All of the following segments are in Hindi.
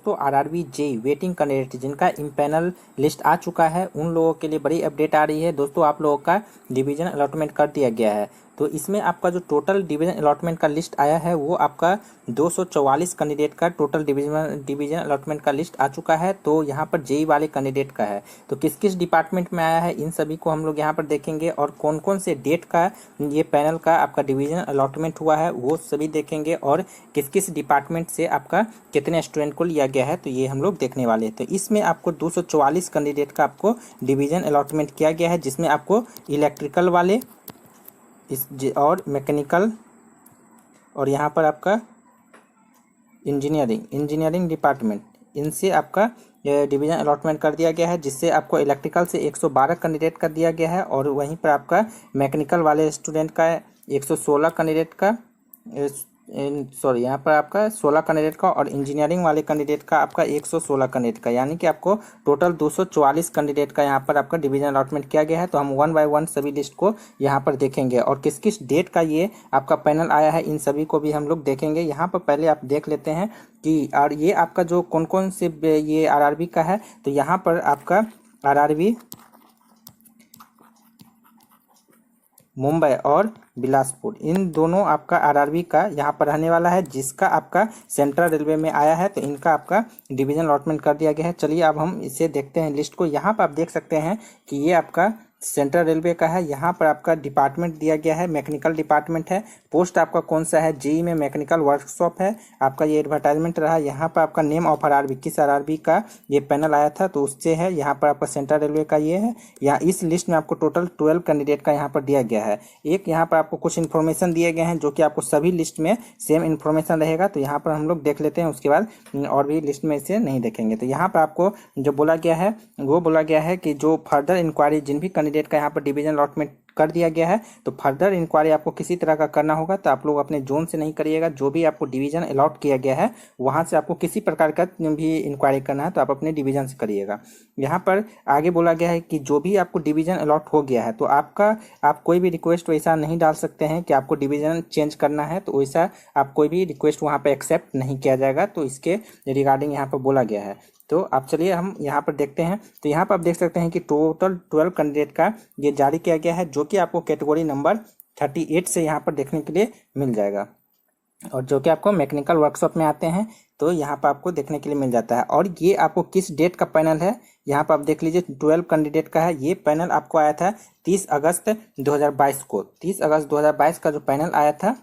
दोस्तों आरआरबी जेई वेटिंग कैंडिडेट जिनका इम्पैनल लिस्ट आ चुका है उन लोगों के लिए बड़ी अपडेट आ रही है। दोस्तों आप लोगों का डिवीजन अलॉटमेंट कर दिया गया है। तो इसमें आपका जो टोटल डिवीजन अलॉटमेंट का लिस्ट आया है वो आपका 244 कैंडिडेट का टोटल डिवीजन अलॉटमेंट का लिस्ट आ चुका है। तो यहाँ पर जेई वाले कैंडिडेट का है, तो किस किस डिपार्टमेंट में आया है इन सभी को हम लोग यहाँ पर देखेंगे, और कौन कौन से डेट का ये पैनल का आपका डिवीजन अलॉटमेंट हुआ है वो सभी देखेंगे, और किस किस डिपार्टमेंट से आपका कितने स्टूडेंट को लिया गया है तो ये हम लोग देखने वाले हैं। तो इसमें आपको 244 कैंडिडेट का आपको डिवीजन अलॉटमेंट किया गया है, जिसमें आपको इलेक्ट्रिकल वाले और मैकेनिकल और यहाँ पर आपका इंजीनियरिंग डिपार्टमेंट, इनसे आपका डिवीजन अलॉटमेंट कर दिया गया है, जिससे आपको इलेक्ट्रिकल से 112 कैंडिडेट का दिया गया है, और वहीं पर आपका मैकेनिकल वाले स्टूडेंट का 116 कैंडिडेट का यहाँ पर आपका 16 कैंडिडेट का, और इंजीनियरिंग वाले कैंडिडेट का आपका 116 कैंडिडेट का, यानी कि आपको टोटल 244 कैंडिडेट का यहाँ पर आपका डिवीजन अलॉटमेंट किया गया है। तो हम 1 बाय 1 सभी लिस्ट को यहाँ पर देखेंगे, और किस किस डेट का ये आपका पैनल आया है इन सभी को भी हम लोग देखेंगे। यहाँ पर पहले आप देख लेते हैं कि और ये आपका जो कौन कौन से ये आरआरबी का है। तो यहाँ पर आपका आरआरबी मुंबई और बिलासपुर, इन दोनों आपका आरआरबी का यहाँ पर रहने वाला है, जिसका आपका सेंट्रल रेलवे में आया है। तो इनका आपका डिवीजन अलॉटमेंट कर दिया गया है। चलिए अब हम इसे देखते हैं लिस्ट को। यहाँ पर आप देख सकते हैं कि ये आपका सेंट्रल रेलवे का है। यहाँ पर आपका डिपार्टमेंट दिया गया है, मैकेनिकल डिपार्टमेंट है। पोस्ट आपका कौन सा है, जेई में मैकेनिकल वर्कशॉप है आपका, ये एडवर्टाइजमेंट रहा। यहाँ पर आपका नेम ऑफ आरआरबी, किस आरआरबी का ये पैनल आया था तो उससे है। यहाँ पर आपका सेंट्रल रेलवे का ये है। यहाँ इस लिस्ट में आपको टोटल 12 कैंडिडेट का यहाँ पर दिया गया है। एक यहाँ पर आपको कुछ इन्फॉर्मेशन दिए गए हैं जो कि आपको सभी लिस्ट में सेम इन्फॉर्मेशन रहेगा। तो यहाँ पर हम लोग देख लेते हैं, उसके बाद और भी लिस्ट में इसे नहीं देखेंगे। तो यहाँ पर आपको जो बोला गया है वो बोला गया है कि जो फर्दर इंक्वायरी जिन भी कैंडिडेट का यहाँ पर डिवीजन अलॉटमेंट कर दिया गया है, तो फर्दर इंक्वायरी आपको किसी तरह का करना होगा तो आप लोग अपने जोन से नहीं करिएगा। जो भी आपको डिवीजन अलॉट किया गया है वहां से आपको किसी प्रकार का भी इंक्वायरी करना है तो आप अपने डिवीजन से करिएगा। यहाँ पर आगे बोला गया है कि जो भी आपको डिवीजन अलॉट हो गया है तो आप कोई भी रिक्वेस्ट वैसा नहीं डाल सकते हैं कि आपको डिवीजन चेंज करना है, तो वैसा आप कोई भी रिक्वेस्ट वहाँ पर एक्सेप्ट नहीं किया जाएगा। तो इसके रिगार्डिंग यहाँ पर बोला गया है। तो आप चलिए हम यहाँ पर देखते हैं। तो यहाँ पर आप देख सकते हैं कि टोटल 12 कैंडिडेट का ये जारी किया गया है, जो कि आपको कैटेगरी नंबर 38 से यहाँ पर देखने के लिए मिल जाएगा, और जो कि आपको मैकेनिकल वर्कशॉप में आते हैं तो यहाँ पर आपको देखने के लिए मिल जाता है। और ये आपको किस डेट का पैनल है, यहाँ पर आप देख लीजिए 12 कैंडिडेट का है। ये पैनल आपको आया था 30 अगस्त 2022 को। 30 अगस्त 2022 का जो पैनल आया था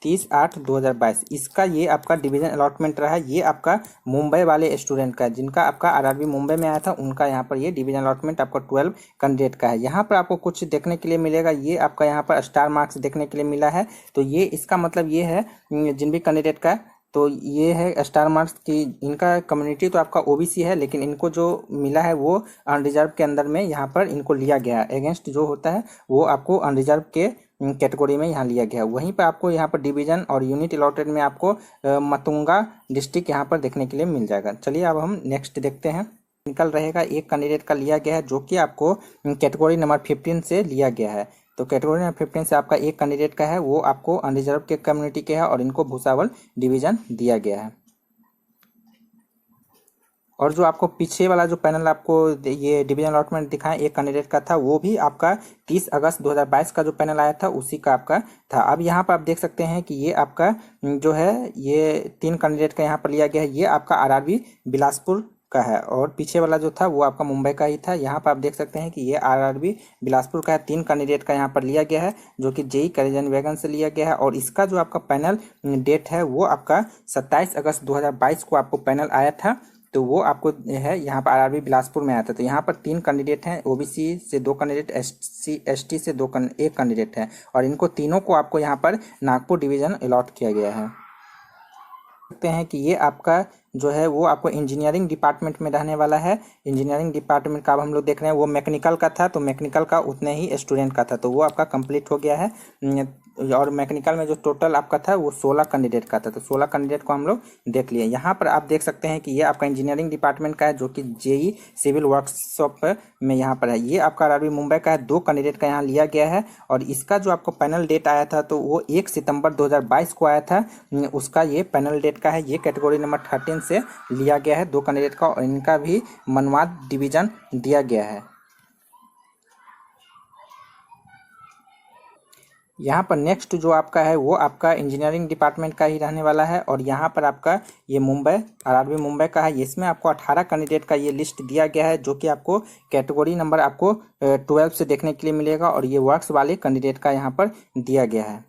30/8/2022, इसका ये आपका डिवीजन अलॉटमेंट रहा है। ये आपका मुंबई वाले स्टूडेंट का है, जिनका आपका आरआरबी मुंबई में आया था, उनका यहाँ पर ये डिवीजन अलॉटमेंट आपका 12 कैंडिडेट का है। यहाँ पर आपको कुछ देखने के लिए मिलेगा, ये आपका यहाँ पर स्टार मार्क्स देखने के लिए मिला है। तो ये इसका मतलब ये है जिन भी कैंडिडेट का, तो ये है स्टार मार्क्स की। इनका कम्युनिटी तो आपका ओबीसी है, लेकिन इनको जो मिला है वो अनरिजर्व के अंदर में यहाँ पर इनको लिया गया है। अगेंस्ट जो होता है वो आपको अनरिजर्व के कैटेगरी में यहाँ लिया गया है। वहीं पर आपको यहाँ पर डिवीजन और यूनिट अलॉटेड में आपको मतुंगा डिस्ट्रिक्ट यहाँ पर देखने के लिए मिल जाएगा। चलिए अब हम नेक्स्ट देखते हैं। निकल रहेगा एक कैंडिडेट का लिया गया है, जो कि आपको कैटेगरी नंबर 15 से लिया गया है। तो कैटेगरी नंबर 15 से आपका एक कैंडिडेट का है, वो आपको अनरिजर्व के कम्युनिटी के है, और इनको भूसावल डिवीजन दिया गया है। और जो आपको पीछे वाला जो पैनल आपको ये डिवीजन अलॉटमेंट दिखाएं एक कैंडिडेट का था, वो भी आपका 30 अगस्त 2022 का जो पैनल आया था उसी का आपका था। अब यहाँ पर आप देख सकते हैं कि ये आपका जो है ये 3 कैंडिडेट का यहाँ पर लिया गया है। ये आपका आरआरबी बिलासपुर का है, और पीछे वाला जो था वो आपका मुंबई का ही था। यहाँ पर आप देख सकते हैं कि ये आरआरबी बिलासपुर का है। 3 कैंडिडेट का यहाँ पर लिया गया है, जो कि जेई कैरिजन वैगन से लिया गया है। और इसका जो आपका पैनल डेट है वो आपका 27 अगस्त 2022 को आपको पैनल आया था। तो वो आपको है यहाँ पर आरआरबी बिलासपुर में आया था। तो यहाँ पर 3 कैंडिडेट हैं, ओबीसी से 2 कैंडिडेट, एसटी से 1 कैंडिडेट है, और इनको तीनों को आपको यहाँ पर नागपुर डिवीजन अलॉट किया गया है। देखते हैं कि ये आपका जो है वो आपको इंजीनियरिंग डिपार्टमेंट में रहने वाला है। इंजीनियरिंग डिपार्टमेंट का अब हम लोग देख रहे हैं, वो मैकेनिकल का था, तो मैकेनिकल का उतने ही स्टूडेंट का था, तो वो आपका कंप्लीट हो गया है। और मैकेनिकल में जो टोटल आपका था वो 16 कैंडिडेट का था, तो 16 कैंडिडेट को हम लोग देख लिए। यहाँ पर आप देख सकते हैं कि ये आपका इंजीनियरिंग डिपार्टमेंट का है जो कि जेई सिविल वर्कशॉप में यहाँ पर है। ये आपका आरआरबी मुंबई का है, 2 कैंडिडेट का यहाँ लिया गया है और इसका जो आपको पैनल डेट आया था तो वो 1 सितंबर 2022 को आया था। उसका ये पैनल डेट का है, ये कैटेगरी नंबर 13 से लिया गया है 2 कैंडिडेट का और इनका भी मनमाड डिवीजन दिया गया है। यहाँ पर नेक्स्ट जो आपका है वो आपका इंजीनियरिंग डिपार्टमेंट का ही रहने वाला है और यहाँ पर आपका ये मुंबई आरआरबी मुंबई का है। इसमें आपको 18 कैंडिडेट का ये लिस्ट दिया गया है जो कि आपको कैटेगरी नंबर आपको 12 से देखने के लिए मिलेगा और ये वर्क्स वाले कैंडिडेट का यहाँ पर दिया गया है।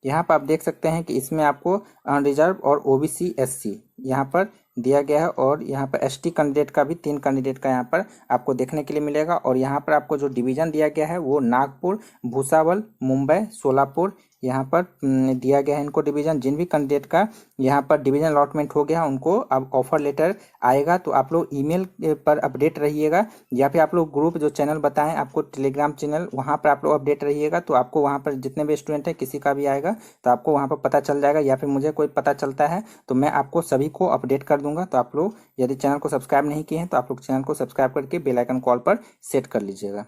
यहाँ पर आप देख सकते हैं कि इसमें आपको अनरिजर्व और ओबीसी एससी यहाँ पर दिया गया है और यहाँ पर एसटी कैंडिडेट का भी 3 कैंडिडेट का यहाँ पर आपको देखने के लिए मिलेगा और यहाँ पर आपको जो डिवीज़न दिया गया है वो नागपुर, भूसावल, मुंबई, सोलापुर यहाँ पर दिया गया है इनको डिवीज़न। जिन भी कैंडिडेट का यहाँ पर डिवीज़न अलॉटमेंट हो गया उनको अब ऑफर लेटर आएगा, तो आप लोग ईमेल पर अपडेट रहिएगा या फिर आप लोग ग्रुप जो चैनल बताएं आपको टेलीग्राम चैनल, वहाँ पर आप लोग अपडेट रहिएगा। तो आपको वहाँ पर जितने भी स्टूडेंट हैं किसी का भी आएगा तो आपको वहाँ पर पता चल जाएगा या फिर मुझे कोई पता चलता है तो मैं आपको सभी को अपडेट कर दूंगा। तो आप लोग यदि चैनल को सब्सक्राइब नहीं किए हैं तो आप लोग चैनल को सब्सक्राइब करके बेल आइकन कॉल पर सेट कर लीजिएगा।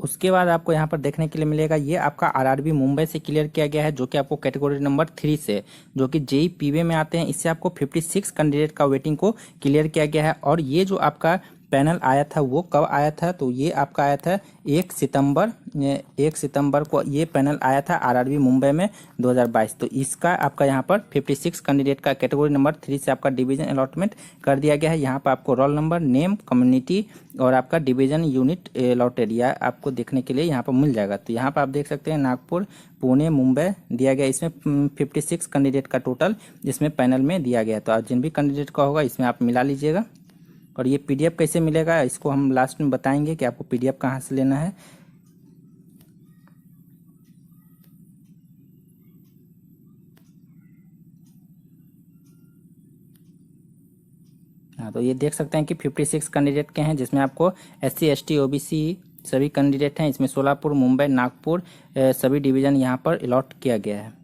उसके बाद आपको यहाँ पर देखने के लिए मिलेगा ये आपका आरआरबी मुंबई से क्लियर किया गया है जो कि आपको कैटेगरी नंबर 3 से, जो कि जेई पीवे में आते हैं, इससे आपको 56 कैंडिडेट का वेटिंग को क्लियर किया गया है। और ये जो आपका पैनल आया था वो कब आया था, तो ये आपका आया था 1 सितंबर को ये पैनल आया था आरआरबी मुंबई में 2022। तो इसका आपका यहाँ पर 56 कैंडिडेट का कैटेगरी नंबर 3 से आपका डिवीजन अलॉटमेंट कर दिया गया है। यहाँ पर आपको रोल नंबर, नेम, कम्युनिटी और आपका डिवीजन यूनिट अलॉटेड या आपको देखने के लिए यहाँ पर मिल जाएगा। तो यहाँ पर आप देख सकते हैं नागपुर, पुणे, मुंबई दिया गया। इसमें 56 कैंडिडेट का टोटल इसमें पैनल में दिया गया। तो जिन भी कैंडिडेट का होगा इसमें आप मिला लीजिएगा। और ये पीडीएफ कैसे मिलेगा इसको हम लास्ट में बताएंगे कि आपको पीडीएफ कहाँ से लेना है। हाँ, तो ये देख सकते हैं कि 56 कैंडिडेट के हैं जिसमें आपको एससी, एसटी, ओबीसी सभी कैंडिडेट हैं। इसमें सोलापुर, मुंबई, नागपुर सभी डिवीज़न यहाँ पर अलॉट किया गया है।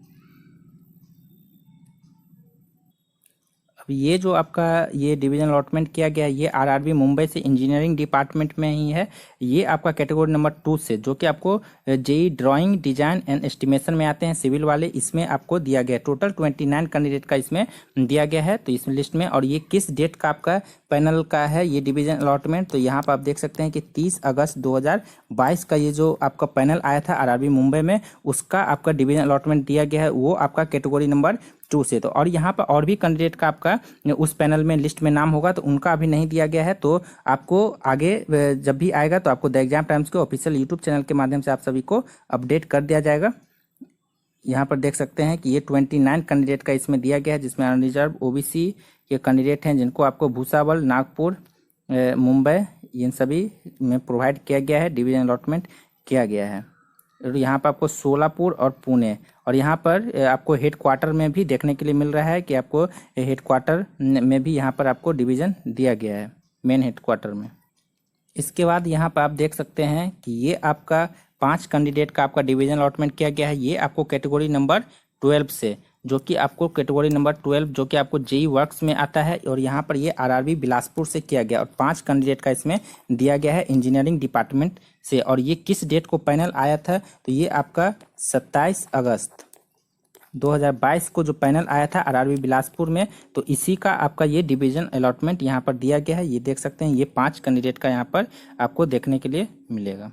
अब ये जो आपका ये डिवीजन अलॉटमेंट किया गया है ये आरआरबी मुंबई से इंजीनियरिंग डिपार्टमेंट में ही है। ये आपका कैटेगरी नंबर 2 से, जो कि आपको JE drawing, design and estimation में आते हैं सिविल वाले, इसमें आपको दिया गया टोटल 29 कैंडिडेट का इसमें दिया गया है तो इस लिस्ट में। और ये किस डेट का आपका पैनल का है ये डिवीजन अलॉटमेंट, तो यहाँ पर आप देख सकते हैं कि 30 अगस्त 2022 का ये जो आपका पैनल आया था आरआरबी मुंबई में उसका आपका डिवीजन अलॉटमेंट दिया गया है, वो आपका कैटेगरी नंबर 2 से। तो और यहाँ पर और भी कैंडिडेट का आपका उस पैनल में लिस्ट में नाम होगा तो उनका अभी नहीं दिया गया है। तो आपको आगे जब भी आएगा तो आपको द एग्जाम टाइम्स के ऑफिशियल यूट्यूब चैनल के माध्यम से आप सभी को अपडेट कर दिया जाएगा। यहाँ पर देख सकते हैं कि ये 29 कैंडिडेट का इसमें दिया गया है जिसमें अनरिजर्व ओबीसी के कैंडिडेट हैं जिनको आपको भूसावल, नागपुर, मुंबई इन सभी में प्रोवाइड किया गया है, डिवीजन अलॉटमेंट किया गया है। और यहाँ पर आपको सोलापुर और पुणे और यहाँ पर आपको हेड क्वार्टर में भी देखने के लिए मिल रहा है कि आपको हेड क्वार्टर में भी यहाँ पर आपको डिवीज़न दिया गया है मेन हेड क्वार्टर में। इसके बाद यहाँ पर आप देख सकते हैं कि ये आपका 5 कैंडिडेट का आपका डिवीजन अलॉटमेंट किया गया है। ये आपको कैटेगरी नंबर 12 से, जो कि आपको कैटेगरी नंबर 12 जो कि आपको जेई वर्क्स में आता है और यहाँ पर ये आरआरबी बिलासपुर से किया गया और 5 कैंडिडेट का इसमें दिया गया है इंजीनियरिंग डिपार्टमेंट से। और ये किस डेट को पैनल आया था, तो ये आपका 27 अगस्त 2022 को जो पैनल आया था आरआरबी बिलासपुर में, तो इसी का आपका ये डिवीजन अलॉटमेंट यहाँ पर दिया गया है। ये देख सकते हैं ये 5 कैंडिडेट का यहाँ पर आपको देखने के लिए मिलेगा।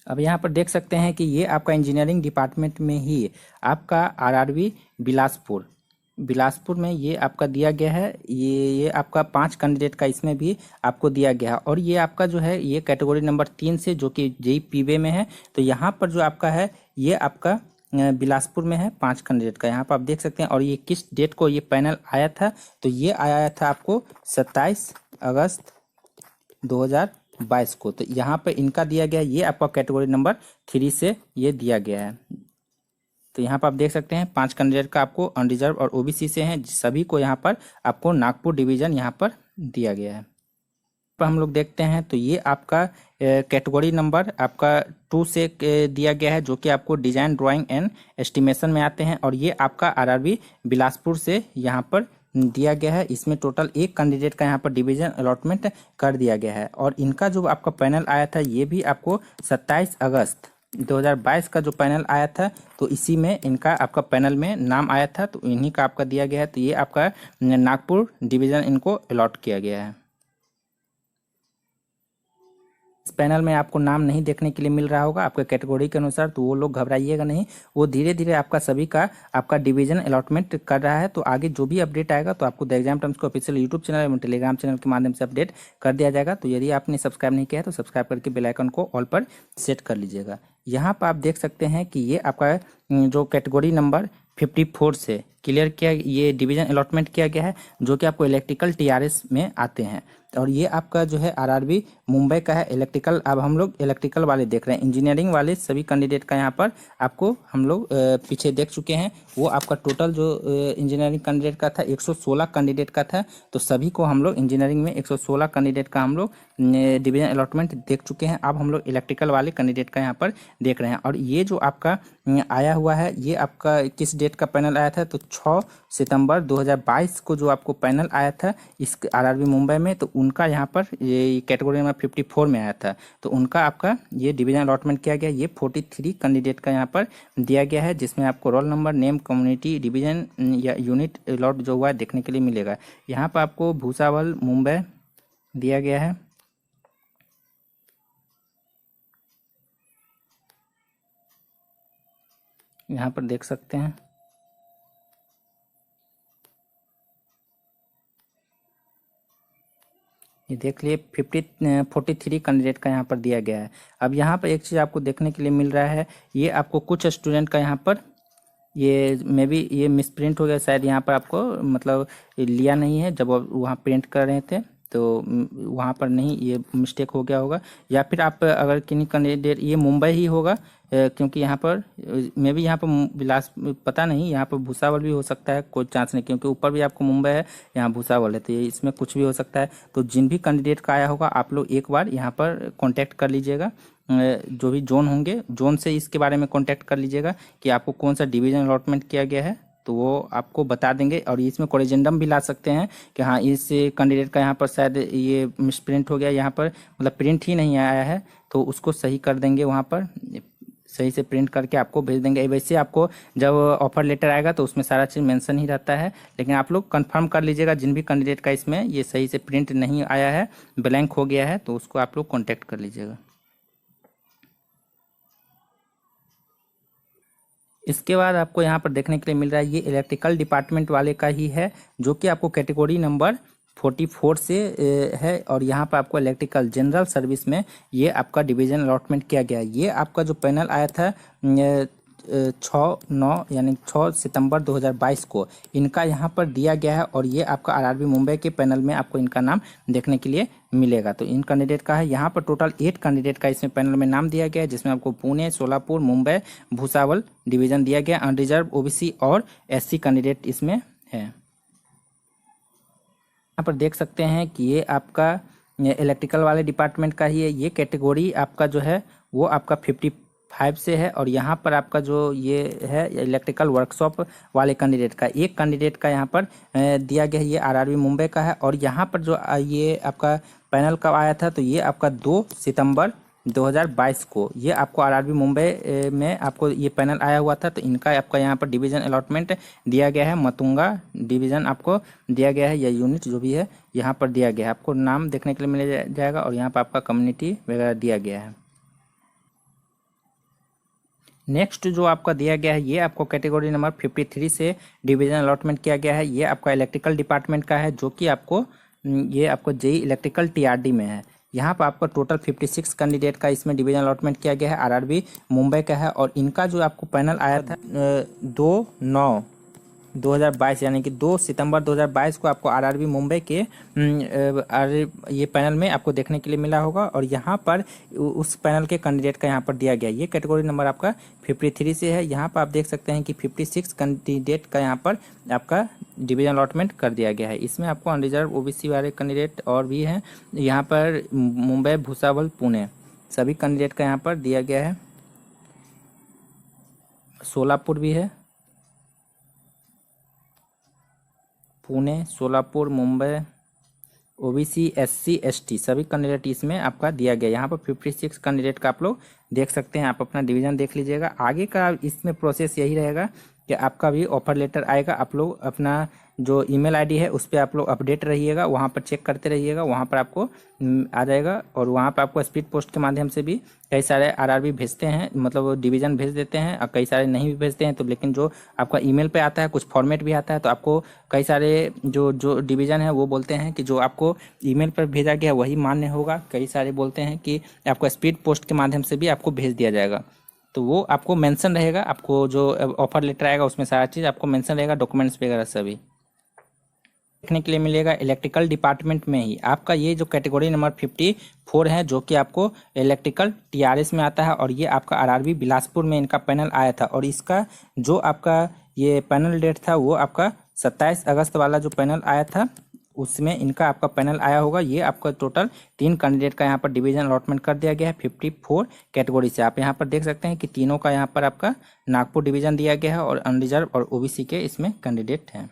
अब यहाँ पर देख सकते हैं कि ये आपका इंजीनियरिंग डिपार्टमेंट में ही आपका आरआरबी बिलासपुर में ये आपका दिया गया है। ये आपका 5 कैंडिडेट का इसमें भी आपको दिया गया है। और ये आपका जो है ये कैटेगरी नंबर 3 से, जो कि जेई पीवे में है। तो यहाँ पर जो आपका है ये आपका बिलासपुर में है 5 कैंडिडेट का, यहाँ पर आप देख सकते हैं। और ये किस डेट को ये पैनल आया था, तो ये आया था आपको 27 अगस्त 2022 को। तो यहाँ पे इनका दिया गया ये आपका कैटेगरी नंबर 3 से ये दिया गया है। तो यहाँ पर आप देख सकते हैं 5 कैंडिडेट का आपको अनरिजर्व और ओबीसी से हैं, सभी को यहाँ पर आपको नागपुर डिवीजन यहाँ पर दिया गया है। पर हम लोग देखते हैं तो ये आपका कैटेगरी नंबर आपका 2 से दिया गया है, जो कि आपको डिजाइन ड्राइंग एंड एस्टिमेशन में आते हैं। और ये आपका आरआरबी बिलासपुर से यहाँ पर दिया गया है। इसमें टोटल एक कैंडिडेट का यहाँ पर डिवीजन अलॉटमेंट कर दिया गया है। और इनका जो आपका पैनल आया था ये भी आपको 27 अगस्त 2022 का जो पैनल आया था, तो इसी में इनका आपका पैनल में नाम आया था, तो इन्हीं का आपका दिया गया है। तो ये आपका नागपुर डिवीज़न इनको अलॉट किया गया है। इस पैनल में आपको नाम नहीं देखने के लिए मिल रहा होगा आपके कैटेगरी के अनुसार, तो वो लोग घबराइएगा नहीं, वो धीरे धीरे आपका सभी का आपका डिवीजन अलॉटमेंट कर रहा है। तो आगे जो भी अपडेट आएगा तो आपको द एग्जाम टाइम्स को ऑफिशियल यूट्यूब चैनल एवं टेलीग्राम चैनल के माध्यम से अपडेट कर दिया जाएगा। तो यदि आपने सब्सक्राइब नहीं किया है तो सब्सक्राइब करके बेल आइकन को ऑल पर सेट कर लीजिएगा। यहाँ पर आप देख सकते हैं कि ये आपका जो कैटेगरी नंबर 54 से क्लियर किया, ये डिवीजन अलॉटमेंट किया गया है, जो कि आपको इलेक्ट्रिकल टीआरएस में आते हैं। और ये आपका जो है आरआरबी मुंबई का है इलेक्ट्रिकल। अब हम लोग इलेक्ट्रिकल वाले देख रहे हैं, इंजीनियरिंग वाले सभी कैंडिडेट का यहाँ पर आपको हम लोग पीछे देख चुके हैं। वो आपका टोटल जो इंजीनियरिंग कैंडिडेट का था 116 कैंडिडेट का था, तो सभी को हम लोग इंजीनियरिंग में 116 कैंडिडेट का हम लोग डिवीजन अलॉटमेंट देख चुके हैं। अब हम लोग इलेक्ट्रिकल वाले कैंडिडेट का यहाँ पर देख रहे हैं। और ये जो आपका आया हुआ है, ये आपका किस डेट का पैनल आया था, तो 6 सितंबर 2022 को जो आपको पैनल आया था इस आरआरबी मुंबई में, तो उनका यहाँ पर ये कैटेगरी नंबर 54 में आया था, तो उनका आपका ये डिवीजन अलॉटमेंट किया गया। ये 43 कैंडिडेट का यहाँ पर दिया गया है, जिसमें आपको roll number, name, community, division या यूनिट अलॉट जो हुआ है देखने के लिए मिलेगा। यहाँ पर आपको भूसावल मुंबई दिया गया है। यहाँ पर देख सकते हैं, ये देख लिए 43 कैंडिडेट का यहाँ पर दिया गया है। अब यहाँ पर एक चीज़ आपको देखने के लिए मिल रहा है, ये आपको कुछ स्टूडेंट का यहाँ पर ये मे बी ये मिसप्रिंट हो गया शायद, यहाँ पर आपको मतलब लिया नहीं है जब वहाँ प्रिंट कर रहे थे, तो वहाँ पर नहीं, ये मिस्टेक हो गया होगा। या फिर आप अगर किन्हीं कैंडिडेट, ये मुंबई ही होगा क्योंकि यहाँ पर मे बी यहाँ पर बिलास पता नहीं, यहाँ पर भूसावल भी हो सकता है, कोई चांस नहीं, क्योंकि ऊपर भी आपको मुंबई है, यहाँ भूसावल है, तो ये इसमें कुछ भी हो सकता है। तो जिन भी कैंडिडेट का आया होगा आप लोग एक बार यहाँ पर कॉन्टैक्ट कर लीजिएगा, जो भी जोन होंगे जोन से इसके बारे में कॉन्टैक्ट कर लीजिएगा कि आपको कौन सा डिवीजन अलॉटमेंट किया गया है, तो वो आपको बता देंगे। और इसमें कोरिजेंडम भी ला सकते हैं कि हाँ इस कैंडिडेट का यहाँ पर शायद ये मिसप्रिंट हो गया, यहाँ पर मतलब प्रिंट ही नहीं आया है, तो उसको सही कर देंगे, वहाँ पर सही से प्रिंट करके आपको भेज देंगे। वैसे आपको जब ऑफर लेटर आएगा तो उसमें सारा चीज़ मेंशन ही रहता है, लेकिन आप लोग कंफर्म कर लीजिएगा जिन भी कैंडिडेट का इसमें ये सही से प्रिंट नहीं आया है, ब्लैंक हो गया है, तो उसको आप लोग कॉन्टैक्ट कर लीजिएगा। इसके बाद आपको यहाँ पर देखने के लिए मिल रहा है, ये इलेक्ट्रिकल डिपार्टमेंट वाले का ही है, जो कि आपको कैटेगरी नंबर 44 से है। और यहाँ पर आपको इलेक्ट्रिकल जनरल सर्विस में ये आपका डिवीजन अलॉटमेंट किया गया है। ये आपका जो पैनल आया था 6 यानी 6 सितंबर 2022 को इनका यहाँ पर दिया गया है। और ये आपका आरआरबी मुंबई के पैनल में आपको इनका नाम देखने के लिए मिलेगा। तो इन कैंडिडेट का है, यहाँ पर टोटल 8 कैंडिडेट का इसमें पैनल में नाम दिया गया है, जिसमें आपको पुणे, सोलापुर, मुंबई, भूसावल डिवीजन दिया गया। अनरिजर्व, ओबीसी और एससी कैंडिडेट इसमें है। यहाँ पर देख सकते हैं कि ये आपका इलेक्ट्रिकल वाले डिपार्टमेंट का ही है। ये कैटेगरी आपका जो है वो आपका 55 से है। और यहाँ पर आपका जो ये है इलेक्ट्रिकल वर्कशॉप वाले कैंडिडेट का, एक कैंडिडेट का यहाँ पर दिया गया है, ये आरआरबी मुंबई का है। और यहाँ पर जो ये आपका पैनल कब आया था, तो ये आपका 2 सितंबर 2022 को ये आपको आरआरबी मुंबई में आपको ये पैनल आया हुआ था। तो इनका आपका यहाँ पर डिवीजन अलॉटमेंट दिया गया है, मतुंगा डिवीजन आपको दिया गया है, या यूनिट जो भी है यहाँ पर दिया गया है, आपको नाम देखने के लिए मिल जाएगा। और यहाँ पर आपका कम्युनिटी वगैरह दिया गया है। नेक्स्ट जो आपका दिया गया है, ये आपको कैटेगरी नंबर 53 से डिवीजन अलॉटमेंट किया गया है। ये आपका इलेक्ट्रिकल डिपार्टमेंट का है, जो कि आपको ये आपको जेई इलेक्ट्रिकल टीआरडी में है। यहाँ पर आपका टोटल 56 कैंडिडेट का इसमें डिवीजन अलॉटमेंट किया गया है, आरआरबी मुंबई का है। और इनका जो आपको पैनल आया था 2/9/2022 यानी कि 2 सितंबर 2022 को आपको आरआरबी मुंबई के ये पैनल में आपको देखने के लिए मिला होगा। और यहाँ पर उस पैनल के कैंडिडेट का यहाँ पर दिया गया, ये कैटेगरी नंबर आपका 53 से है। यहाँ पर आप देख सकते हैं कि 56 कैंडिडेट का यहाँ पर आपका डिवीजन अलॉटमेंट कर दिया गया है। इसमें आपको अनरिजर्व ओबीसी वाले कैंडिडेट और भी हैं, यहाँ पर मुंबई, भुसावल, पुणे सभी कैंडिडेट का यहाँ पर दिया गया है। सोलापुर भी है, Pune, Solapur, Mumbai, OBC, SC, ST सभी कैंडिडेट इसमें आपका दिया गया। यहाँ पर 56 कैंडिडेट का आप लोग देख सकते हैं। आप अपना डिवीज़न देख लीजिएगा। आगे का इसमें प्रोसेस यही रहेगा कि आपका भी ऑफर लेटर आएगा। आप लोग अपना जो ईमेल आईडी है उस पर आप लोग अपडेट रहिएगा, वहाँ पर चेक करते रहिएगा, वहाँ पर आपको आ जाएगा। और वहाँ पर आपको स्पीड पोस्ट के माध्यम से भी कई सारे आरआरबी भेजते हैं, मतलब डिवीज़न भेज देते हैं, और कई सारे नहीं भी भेजते हैं। तो लेकिन जो आपका ईमेल पे आता है कुछ फॉर्मेट भी आता है, तो आपको कई सारे जो डिवीज़न है वो बोलते हैं कि जो आपको ईमेल पर भेजा गया वही मान्य होगा। कई सारे बोलते हैं कि आपको स्पीड पोस्ट के माध्यम से भी आपको भेज दिया जाएगा। तो वो आपको मेंशन रहेगा, आपको जो ऑफर लेटर आएगा उसमें सारा चीज़ आपको मेंशन रहेगा, डॉक्यूमेंट्स वगैरह सभी देखने के लिए मिलेगा। इलेक्ट्रिकल डिपार्टमेंट में ही आपका ये जो कैटेगरी नंबर 54 है, जो कि आपको इलेक्ट्रिकल टीआरएस में आता है, और ये आपका आरआरबी बिलासपुर में इनका पैनल आया था। और इसका जो आपका ये पैनल डेट था वो आपका 27 अगस्त वाला जो पैनल आया था उसमें इनका आपका पैनल आया होगा। ये आपका टोटल 3 कैंडिडेट का यहाँ पर डिवीजन अलॉटमेंट कर दिया गया है 54 कैटेगरी से। आप यहाँ पर देख सकते हैं कि तीनों का यहाँ पर आपका नागपुर डिवीजन दिया गया है, और अनरिजर्व और ओबीसी के इसमें कैंडिडेट हैं।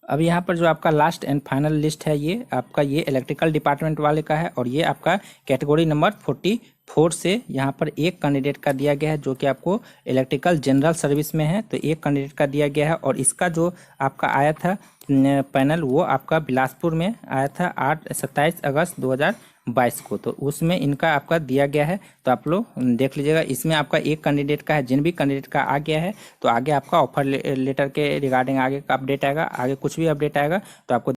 अब यहाँ पर जो आपका लास्ट एंड फाइनल लिस्ट है ये आपका ये इलेक्ट्रिकल डिपार्टमेंट वाले का है, और ये आपका कैटेगरी नंबर 44 से यहाँ पर एक कैंडिडेट का दिया गया है, जो कि आपको इलेक्ट्रिकल जनरल सर्विस में है। तो एक कैंडिडेट का दिया गया है, और इसका जो आपका आया था पैनल वो आपका बिलासपुर में आया था 27 अगस्त 2022 को। तो उसमें इनका आपका दिया गया है। तो आप लोग देख लीजिएगा, इसमें आपका एक कैंडिडेट का है। जिन भी कैंडिडेट का आ गया है तो आगे आपका ऑफर लेटर के रिगार्डिंग आगे का अपडेट आएगा, आगे कुछ भी अपडेट आएगा तो आपको